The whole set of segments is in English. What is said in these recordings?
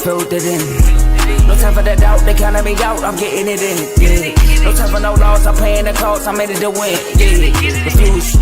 filled it in. No time for the doubt, they counting me out, I'm getting it in. Yeah. No time for no loss, I'm paying the cost, I'm in it to win. Yeah. Refuse.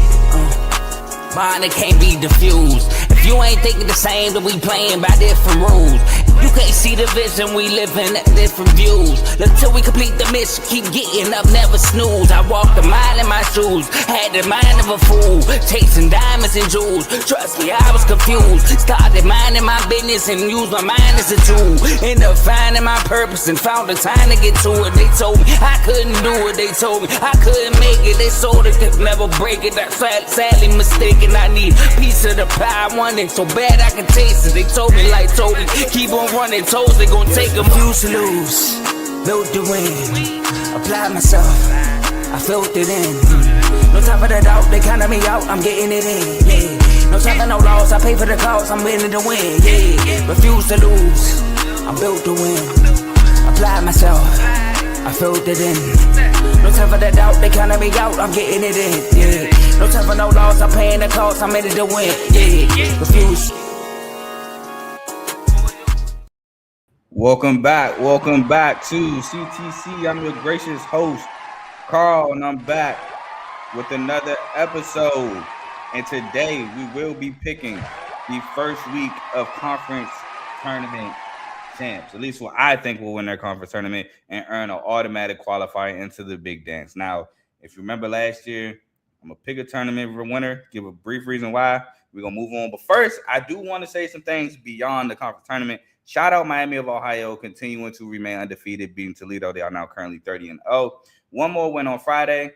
Mine, it can't be diffused. If you ain't thinking the same, then we playing by different rules. You can't see the vision, we living at different views. Until we complete the mission, keep getting up, never snooze. I walked a mile in my shoes, had the mind of a fool, chasing diamonds and jewels. Trust me, I was confused. Started minding my business and used my mind as a tool. Ended up finding my purpose and found the time to get to it. They told me I couldn't do it, they told me I couldn't make it. They sold it, could never break it. That's sadly mistaken. I need a piece of the pie, I want it so bad I can taste it. They told me like told me, keep on running toes, they gon' take them. Refuse to lose, built to win. Apply myself, I filled it in. No time for the doubt, they counting me out, I'm getting it in. Yeah. No time for no loss, I pay for the cost, I'm winning to win. Yeah. Refuse to lose, I'm built to win. Apply myself, I filled it in. No time for the doubt, they counting me out, I'm getting it in. Yeah. No time for no loss, I'm paying the cost, I'm in it to win. Yeah. Refuse. Welcome back to CTC. I'm your gracious host, Carl, and I'm back with another episode. And today we will be picking the first week of conference tournament champs. At least what I think will win their conference tournament and earn an automatic qualifier into the big dance. Now, if you remember last year, I'm going to pick a tournament winner, give a brief reason why. We're going to move on. But first, I do want to say some things beyond the conference tournament. Shout out Miami of Ohio, continuing to remain undefeated, beating Toledo. They are now currently 30-0. One more win on Friday,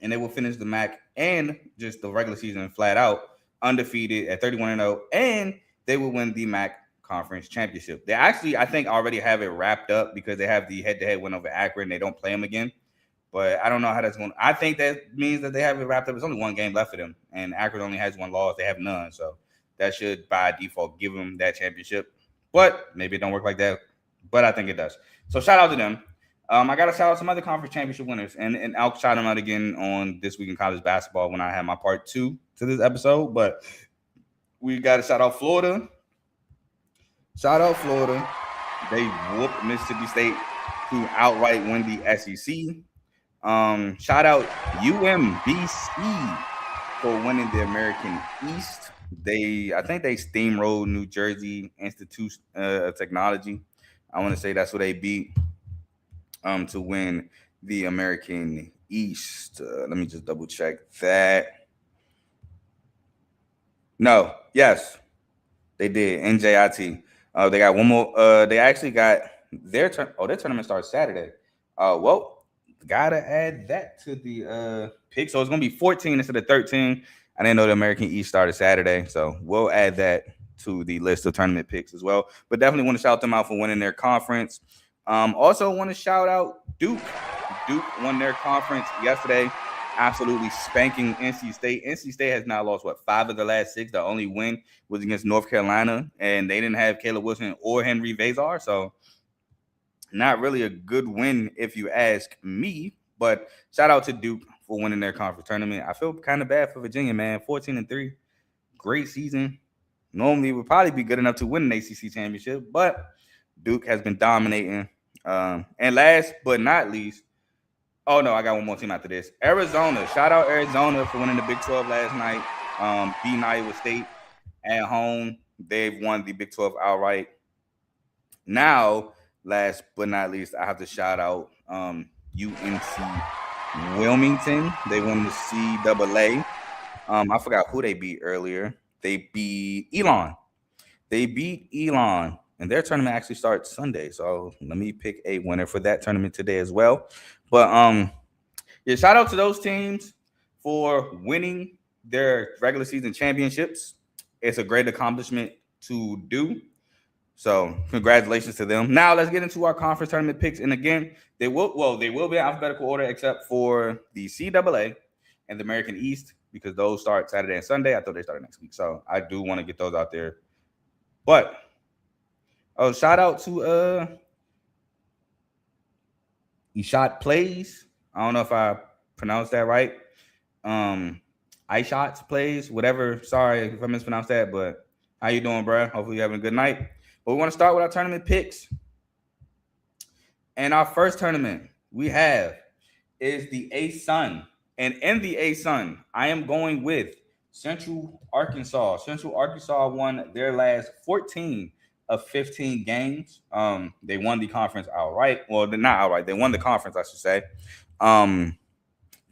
and they will finish the MAC and just the regular season flat out undefeated at 31-0, and they will win the MAC conference championship. They actually, I think, already have it wrapped up because they have the head-to-head win over Akron. They don't play them again. But I don't know how that's going. I think that means that they have it wrapped up. There's only one game left for them, and Akron only has one loss. They have none, so that should, by default, give them that championship. But maybe it don't work like that. But I think it does. So shout out to them. I got to shout out some other conference championship winners, and I'll shout them out again on This Week in College Basketball when I have my part 2 to this episode. But we got to shout out Florida. Shout out Florida. They whooped Mississippi State to outright win the SEC. Shout out UMBC for winning the American East. I think they steamrolled New Jersey Institute of Technology. I want to say that's what they beat to win the American East. Let me just double check that. No, yes, they did. NJIT. They got one more. They actually got their their tournament starts Saturday. Well, gotta add that to the pick. So it's gonna be 14 instead of 13. I didn't know the American East started Saturday, so we'll add that to the list of tournament picks as well. But definitely want to shout them out for winning their conference. Also want to shout out Duke. Duke won their conference yesterday, absolutely spanking NC State. NC State has now lost, 5 of the last 6. The only win was against North Carolina, and they didn't have Caleb Wilson or Henry Vazar, so not really a good win if you ask me. But shout out to Duke for winning their conference tournament. I feel kind of bad for Virginia, man. 14-3, great season. Normally would probably be good enough to win an ACC championship, but Duke has been dominating. And last but not least, oh no, I got one more team after this. Arizona. Shout out Arizona for winning the Big 12 last night. Beating Iowa State at home. They've won the Big 12 outright. Now, last but not least, I have to shout out UNC Wilmington. They won the CAA. I forgot who they beat earlier. They beat Elon. And their tournament actually starts Sunday. So let me pick a winner for that tournament today as well. But yeah, shout out to those teams for winning their regular season championships. It's a great accomplishment to do. So congratulations to them. Now let's get into our conference tournament picks. And again, they will be in alphabetical order except for the CAA and the American East, because those start Saturday and Sunday. I thought they started next week. So I do want to get those out there. But shout out to Ishot Plays. I don't know if I pronounced that right. iShots Plays, whatever. Sorry if I mispronounced that, but how you doing, bro? Hopefully you're having a good night. But we want to start with our tournament picks. And our first tournament we have is the A-Sun. And in the A-Sun, I am going with Central Arkansas. Central Arkansas won their last 14 of 15 games. They won the conference outright. Well, they're not outright. They won the conference, I should say. I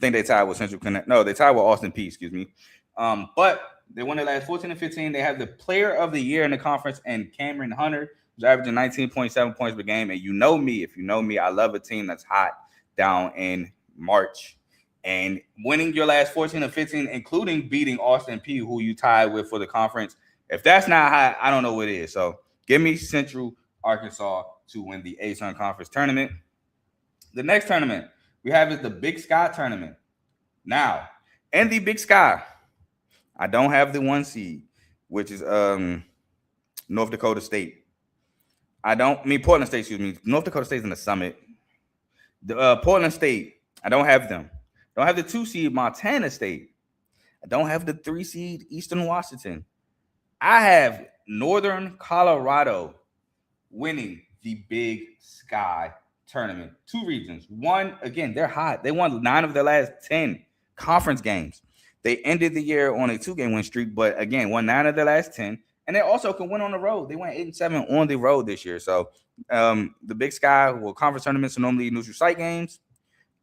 think they tied with Central Connect. No, they tied with Austin Peay, excuse me. But they won their last 14 and 15. They have the player of the year in the conference and Cameron Hunter, who's averaging 19.7 points per game. And you know me, if you know me, I love a team that's hot down in March. And winning your last 14 and 15, including beating Austin Peay, who you tied with for the conference. If that's not hot, I don't know what it is. So give me Central Arkansas to win the A-Sun Conference tournament. The next tournament we have is the Big Sky tournament. Now, in the Big Sky, I don't have the 1 seed, which is North Dakota State. Portland State, excuse me. North Dakota State's in the Summit. Portland State, I don't have them. I don't have the 2 seed Montana State. I don't have the 3 seed Eastern Washington. I have Northern Colorado winning the Big Sky tournament. 2 reasons. One, again, they're hot. They won 9 of their last 10 conference games. They ended the year on a 2-game win streak, but again, won 9 of their last 10. And they also can win on the road. They went 8-7 on the road this year. So the Big Sky, conference tournaments are normally neutral site games.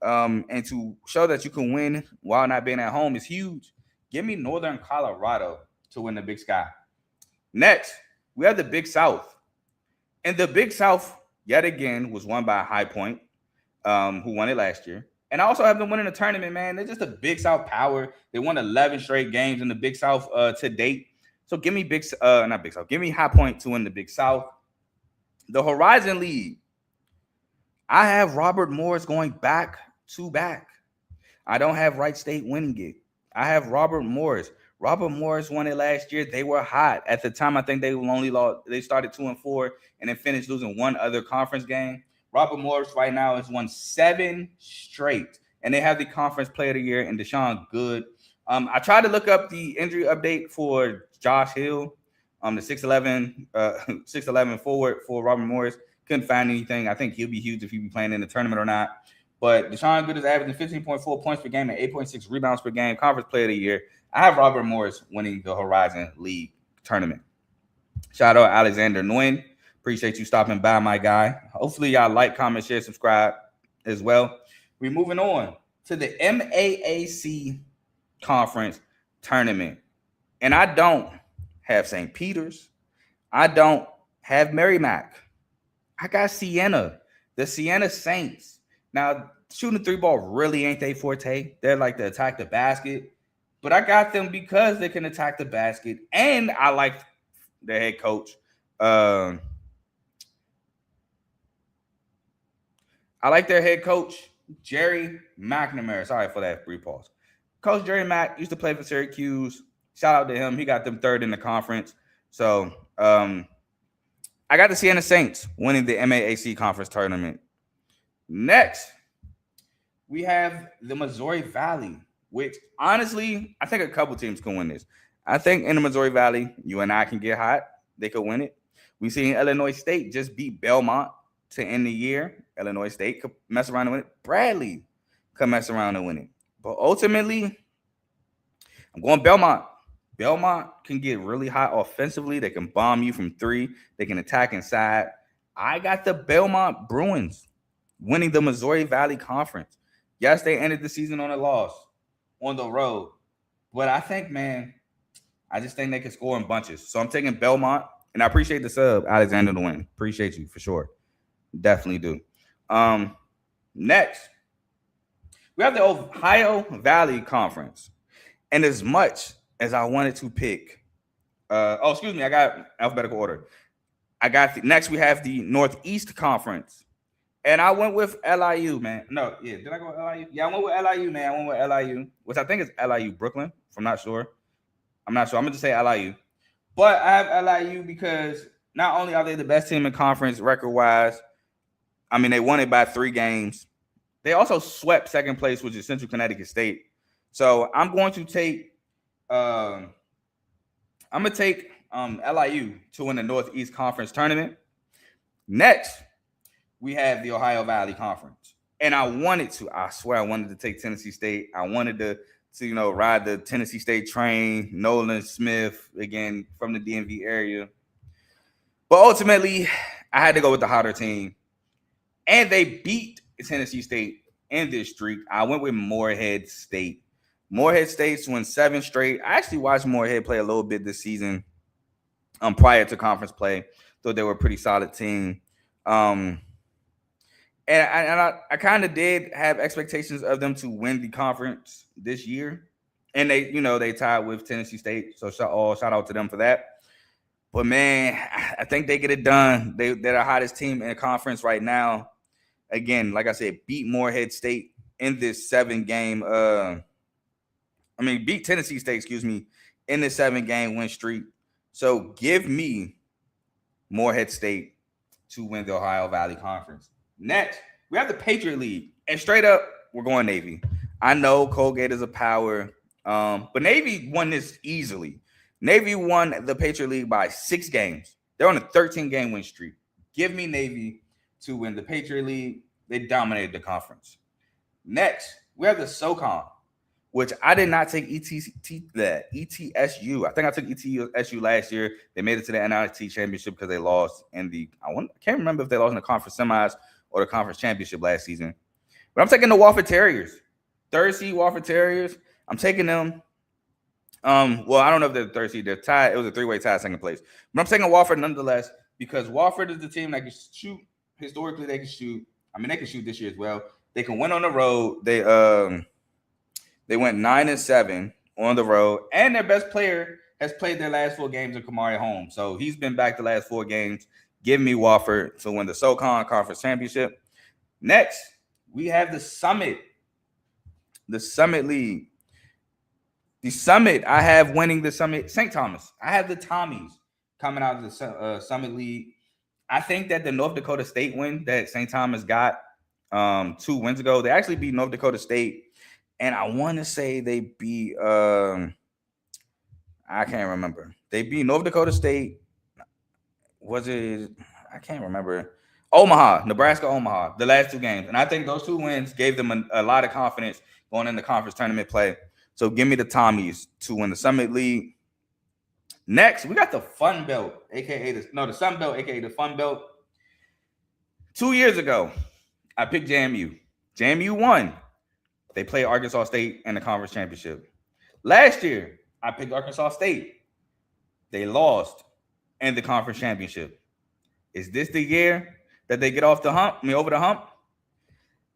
And to show that you can win while not being at home is huge. Give me Northern Colorado to win the Big Sky. Next, we have the Big South. And the Big South, yet again, was won by High Point, who won it last year. And I also have them winning the tournament, man. They're just a Big South power. They won 11 straight games in the Big South to date. So give me give me High Point to win the Big South. The Horizon League, I have Robert Morris going back to back. I don't have Wright State winning it. I have Robert Morris. Robert Morris won it last year. They were hot. At the time, I think they only lost. They started 2-4 and then finished losing 1 other conference game. Robert Morris right now has won 7 straight. And they have the conference player of the year in Deshaun Good. I tried to look up the injury update for Josh Hill, the 6'11 forward for Robert Morris. Couldn't find anything. I think he'll be huge if he'll be playing in the tournament or not. But Deshaun Good is averaging 15.4 points per game and 8.6 rebounds per game. Conference player of the year. I have Robert Morris winning the Horizon League tournament. Shout out Alexander Nguyen. Appreciate you stopping by, my guy. Hopefully y'all like, comment, share, subscribe as well. We're moving on to the MAAC Conference tournament. And I don't have St. Peter's. I don't have Merrimack. I got Siena, the Siena Saints. Now, shooting the 3 ball really ain't their forte. They're like to attack the basket. But I got them because they can attack the basket. And I like their head coach. I like their head coach, Jerry McNamara. Sorry for that brief pause. Coach Jerry Mack used to play for Syracuse. Shout out to him. He got them 3rd in the conference. So I got the Siena Saints winning the MAAC conference tournament. Next, we have the Missouri Valley, which honestly, I think a couple teams can win this. I think in the Missouri Valley, you and I can get hot. They could win it. We seen Illinois State just beat Belmont to end the year. Illinois State could mess around and win it. Bradley could mess around and win it. But ultimately, I'm going Belmont. Belmont can get really hot offensively. They can bomb you from 3. They can attack inside. I got the Belmont Bruins winning the Missouri Valley Conference. Yes, they ended the season on a loss on the road. But I think, man, I just think they can score in bunches. So I'm taking Belmont. And I appreciate the sub, Alexander the win. Appreciate you for sure. Definitely do. Next, we have the Ohio Valley Conference. And as much as I wanted to pick, I got alphabetical order. Next we have the Northeast Conference. And I went with LIU, man. Did I go with LIU? Yeah, I went with LIU, man. I went with LIU, which I think is LIU Brooklyn, if I'm not sure. I'm not sure. I'm going to say LIU. But I have LIU because not only are they the best team in conference record-wise, I mean, they won it by 3 games. They also swept second place, which is Central Connecticut State. So I'm going to take LIU to win the Northeast Conference tournament. Next, we have the Ohio Valley Conference. And I swear I wanted to take Tennessee State. I wanted to ride the Tennessee State train, Nolan Smith, again, from the DMV area. But ultimately, I had to go with the hotter team. And they beat Tennessee State in this streak. I went with Morehead State. Morehead State's won 7 straight. I actually watched Morehead play a little bit this season prior to conference play. Thought they were a pretty solid team. And I kind of did have expectations of them to win the conference this year. And they tied with Tennessee State. So shout out to them for that. But man, I think they get it done. They're the hottest team in the conference right now. Again, like I said, beat Morehead State in this 7-game. Beat Tennessee State, in this 7-game win streak. So give me Morehead State to win the Ohio Valley Conference. Next, we have the Patriot League. And straight up, we're going Navy. I know Colgate is a power, but Navy won this easily. Navy won the Patriot League by 6 games. They're on a 13-game win streak. Give me Navy to win the Patriot League. They dominated the conference. Next, we have the SoCon, which I did not take ETSU. I think I took ETSU last year. They made it to the NIT championship because they lost in I can't remember if they lost in the conference semis or the conference championship last season. But I'm taking the Wofford Terriers. 3rd seed Wofford Terriers. I'm taking them. Well, I don't know if they're the 3rd seed. They're tied. It was a 3-way tie, 2nd place. But I'm taking Wofford nonetheless because Wofford is the team that can shoot. Historically, they can shoot. They can shoot this year as well. They can win on the road. They went 9-7 on the road, and their best player has played their last 4 games in Kamari Holmes. So he's been back the last 4 games. Give me Wofford to win the SoCon Conference Championship. Next, we have the Summit. The Summit League. The Summit, I have winning the Summit. St. Thomas. I have the Tommies coming out of the Summit League. I think that the North Dakota State win that St. Thomas got 2 wins ago, they actually beat North Dakota State. And I want to say they beat, I can't remember. They beat North Dakota State. Was it? I can't remember. Omaha, Nebraska, Omaha, the last 2 games. And I think those 2 wins gave them a lot of confidence going into conference tournament play. So give me the Tommies to win the Summit League. Next, we got the Fun Belt, the Sun Belt, aka the Fun Belt. 2 years ago, I picked JMU. JMU won. They played Arkansas State in the conference championship. Last year, I picked Arkansas State. They lost in the conference championship. Is this the year that they get over the hump?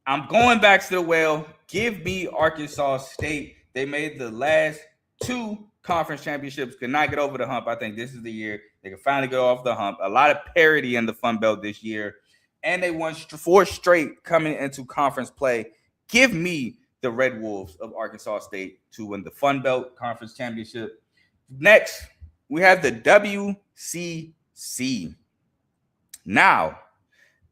I'm going back to the well. Give me Arkansas State. They made the last 2 conference championships, could not get over the hump. I think this is the year they can finally get off the hump. A lot of parity in the Fun Belt this year. And they won 4 straight coming into conference play. Give me the Red Wolves of Arkansas State to win the Fun Belt Conference Championship. Next, we have the WCC. Now,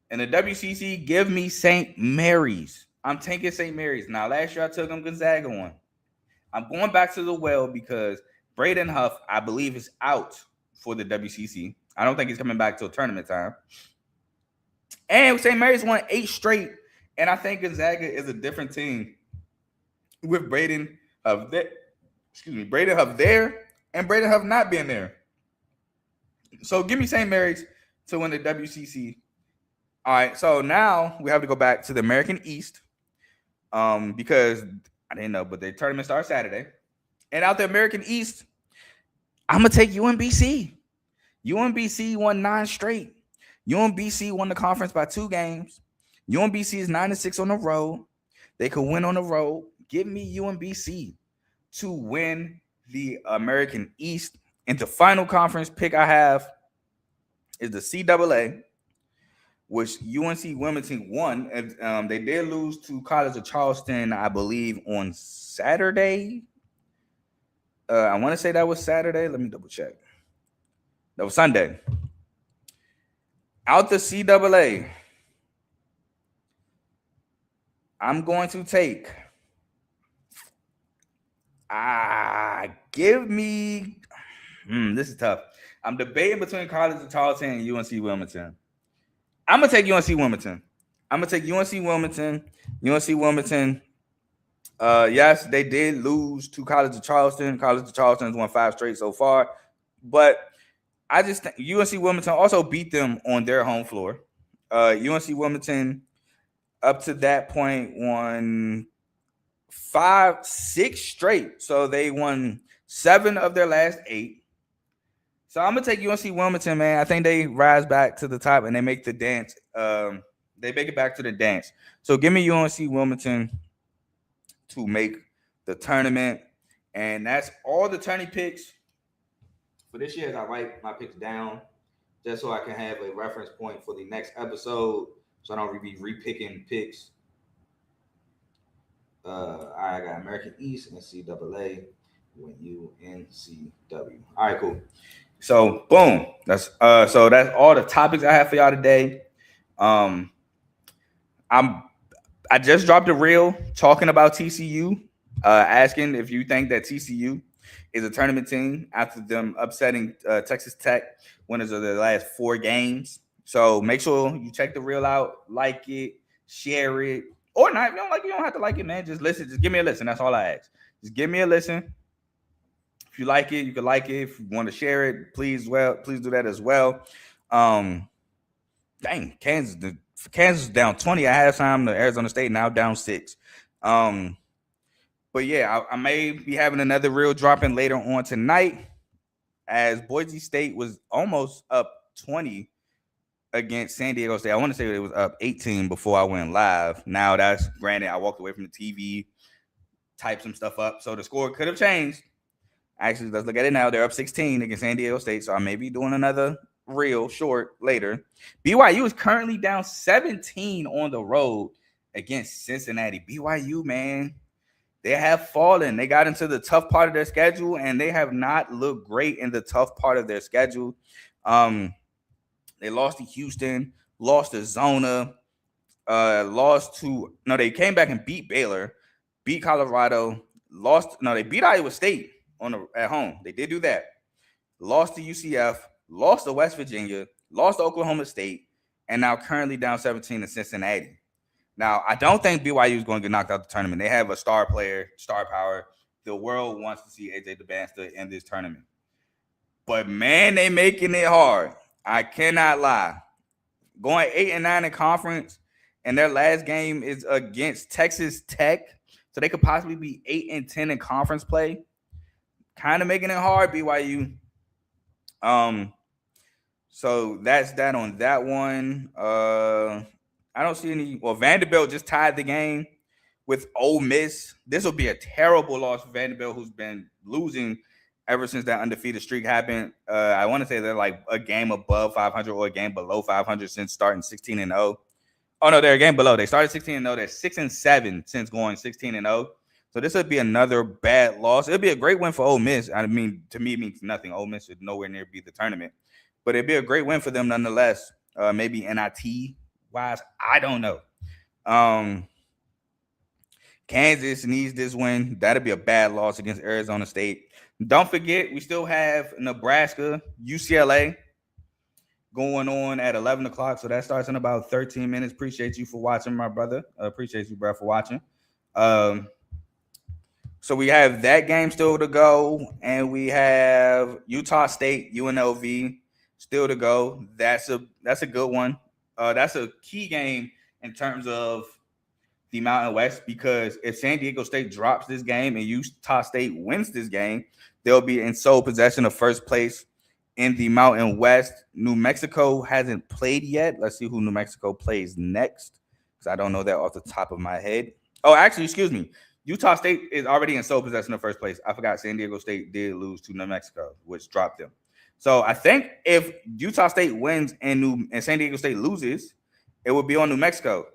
in the WCC, give me St. Mary's. I'm taking St. Mary's. Now, last year I took them Gonzaga on. I'm going back to the well because Braden Huff, I believe, is out for the WCC. I don't think he's coming back till tournament time. And St. Mary's won 8 straight, and I think Gonzaga is a different team with Braden Huff there and Braden Huff not being there. So give me St. Mary's to win the WCC. All right, so now we have to go back to the American East because I didn't know, but the tournament starts Saturday. And out the American East, I'm going to take UMBC. UMBC won 9 straight. UMBC won the conference by 2 games. UMBC is 9-6 on the road. They could win on the road. Give me UMBC to win the American East. And the final conference pick I have is the CAA, which UNC Wilmington won. And they did lose to College of Charleston, I believe, on Saturday. I want to say that was Saturday. Let me double check. That was Sunday. Out the CAA, I'm going to take. Give me. This is tough. I'm debating between College of Charleston and UNC Wilmington. I'm gonna take UNC Wilmington. UNC Wilmington. Yes, they did lose to College of Charleston. College of Charleston has won 5 straight so far, but I just think UNC Wilmington also beat them on their home floor. UNC Wilmington, up to that point, won 6 straight. So they won 7 of their last 8. So I'm gonna take UNC Wilmington, man. I think they rise back to the top and they make the dance. They make it back to the dance. So give me UNC Wilmington to make the tournament, and that's all the tourney picks for this year. As I write my picks down, just so I can have a reference point for the next episode, so I don't be repicking picks. I got American East, NCAA, UNCW. All right, cool. So boom, that's all the topics I have for y'all today. I just dropped a reel talking about TCU, asking if you think that TCU is a tournament team after them upsetting Texas Tech, winners of their last 4 games. So make sure you check the reel out, like it, share it, or not. If you don't like it, you don't have to like it, man. Just listen. Just give me a listen. That's all I ask. Just give me a listen. If you like it, you can like it. If you want to share it, please do that as well. Dang, Kansas down 20 at halftime to Arizona State, now down 6. But yeah, I may be having another reel dropping later on tonight, as Boise State was almost up 20 against San Diego State. I want to say it was up 18 before I went live. Now that's granted, I walked away from the TV, typed some stuff up, so the score could have changed. Actually, let's look at it now. They're up 16 against San Diego State, so I may be doing another reel short later. BYU is currently down 17 on the road against Cincinnati. BYU, man, they have fallen. They got into the tough part of their schedule, and they have not looked great in the tough part of their schedule. They lost to Houston, lost to Zona, they came back and beat Baylor, beat Colorado, they beat Iowa State at home. They did do that. Lost to UCF, lost to West Virginia, lost to Oklahoma State, and now currently down 17 to Cincinnati. Now, I don't think BYU is going to get knocked out the tournament. They have a star player, star power. The world wants to see AJ DeBanster in this tournament. But, man, they making it hard. I cannot lie. Going 8-9 in conference, and their last game is against Texas Tech, so they could possibly be 8-10 in conference play. Kind of making it hard, BYU. So that's that on that one. I don't see any. Well, Vanderbilt just tied the game with Ole Miss. This will be a terrible loss for Vanderbilt, who's been losing ever since that undefeated streak happened. I want to say they're like a game above 500 or a game below 500 since starting 16-0. Oh no, they're a game below. They started 16-0. They're 6-7 since going 16-0. So this would be another bad loss. It'd be a great win for Ole Miss. I mean, to me, it means nothing. Ole Miss should nowhere near be the tournament, but it'd be a great win for them nonetheless. Maybe NIT wise, I don't know. Kansas needs this win. That'd be a bad loss against Arizona State. Don't forget, we still have Nebraska, UCLA going on at 11 o'clock. So that starts in about 13 minutes. Appreciate you for watching, my brother. Appreciate you, bro, for watching. So we have that game still to go, and we have Utah State, UNLV still to go. That's a good one. That's a key game in terms of the Mountain West, because if San Diego State drops this game and Utah State wins this game, they'll be in sole possession of first place in the Mountain West. New Mexico hasn't played yet. Let's see who New Mexico plays next, because I don't know that off the top of my head. Oh, actually, excuse me. Utah State is already in sole possession of first place. I forgot San Diego State did lose to New Mexico, which dropped them. So I think if Utah State wins and San Diego State loses, it will be on New Mexico.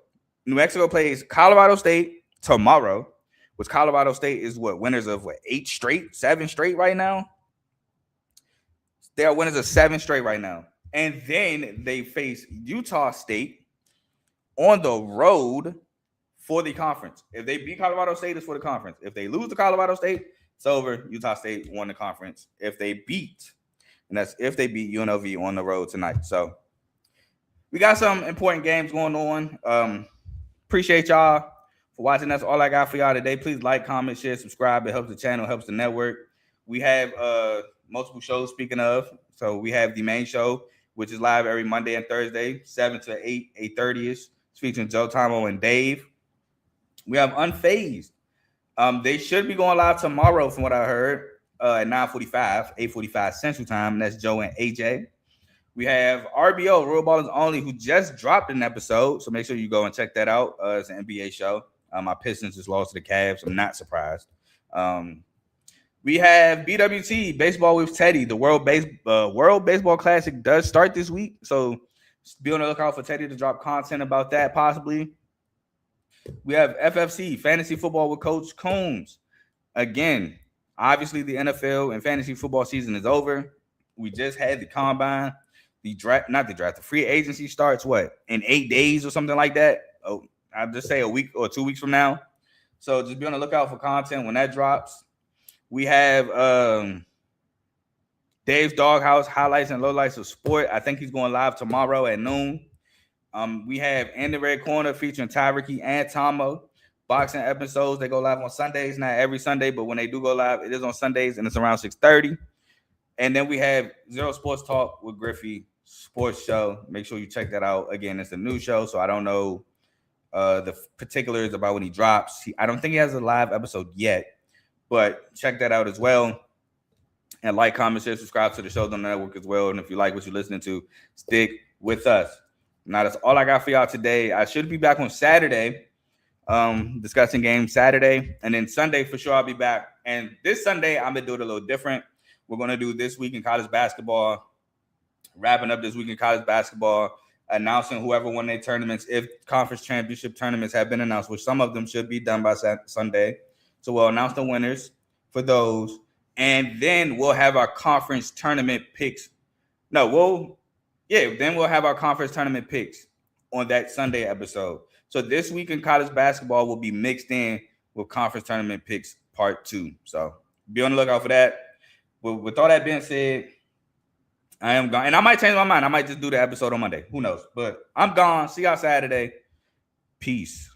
New Mexico plays Colorado State tomorrow, which Colorado State is winners of 7 straight right now. They are winners of 7 straight right now. And then they face Utah State on the road for the conference. If they beat Colorado State, it's for the conference. If they lose to Colorado State, it's over. Utah State won the conference. If they beat and that's if they beat UNLV on the road tonight. So we got some important games going on. Appreciate y'all for watching. That's all I got for y'all today. Please like, comment, share, subscribe. It helps the channel, helps the network. We have multiple shows, speaking of. So we have the main show, which is live every Monday and Thursday, 7 to 8, 8:30ish. It's featuring Joe Tomo and Dave. We have Unfazed. They should be going live tomorrow, from what I heard, at 9:45, 8:45 Central Time. And that's Joe and AJ. We have RBO, Real Ballers Only, who just dropped an episode. So make sure you go and check that out. It's an NBA show. My Pistons just lost to the Cavs. I'm not surprised. We have BWT, Baseball with Teddy. The World Baseball Classic does start this week. So be on the lookout for Teddy to drop content about that, possibly. We have FFC, Fantasy Football with Coach Coombs. Again, obviously the NFL and fantasy football season is over. We just had the combine. The free agency starts in 8 days or something like that. Oh, I'll just say a week or 2 weeks from now. So just be on the lookout for content when that drops. We have Dave's Doghouse, highlights and lowlights of sport. I think he's going live tomorrow at noon. We have In the Red Corner featuring Tyreke and Tomo. Boxing episodes, they go live on Sundays, not every Sunday, but when they do go live, it is on Sundays and it's around 6:30. And then we have Zero Sports Talk with Griffey Sports Show. Make sure you check that out. Again, it's a new show, so I don't know the particulars about when he drops. I don't think he has a live episode yet, but check that out as well. And like, comment, share, subscribe to the shows on the network as well. And if you like what you're listening to, stick with us. Now, that's all I got for y'all today. I should be back on Saturday, discussing games Saturday. And then Sunday, for sure, I'll be back. And this Sunday, I'm going to do it a little different. We're going to do This Week in College Basketball, wrapping up This Week in College Basketball, announcing whoever won their tournaments, if conference championship tournaments have been announced, which some of them should be done by Sunday. So we'll announce the winners for those. And then we'll have our conference tournament picks. Then we'll have our conference tournament picks on that Sunday episode. So This Week in College Basketball will be mixed in with conference tournament picks part 2. So be on the lookout for that. With all that being said, I am gone. And I might change my mind. I might just do the episode on Monday. Who knows? But I'm gone. See y'all Saturday. Peace.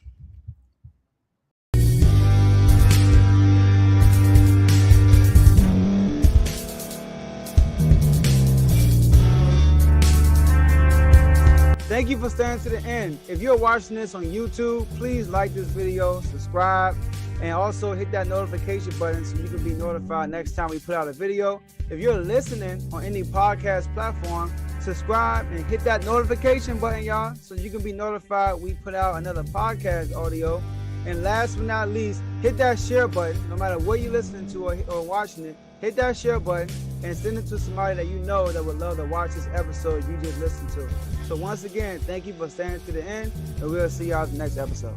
Thank you for staying to the end. If you're watching this on YouTube, please like this video, subscribe, and also hit that notification button so you can be notified next time we put out a video. If you're listening on any podcast platform, subscribe and hit that notification button, y'all, so you can be notified we put out another podcast audio. And last but not least, hit that share button. No matter what you're listening to or watching it, hit that share button and send it to somebody that you know that would love to watch this episode you just listened to. So once again, thank you for staying to the end, and we'll see y'all in the next episode.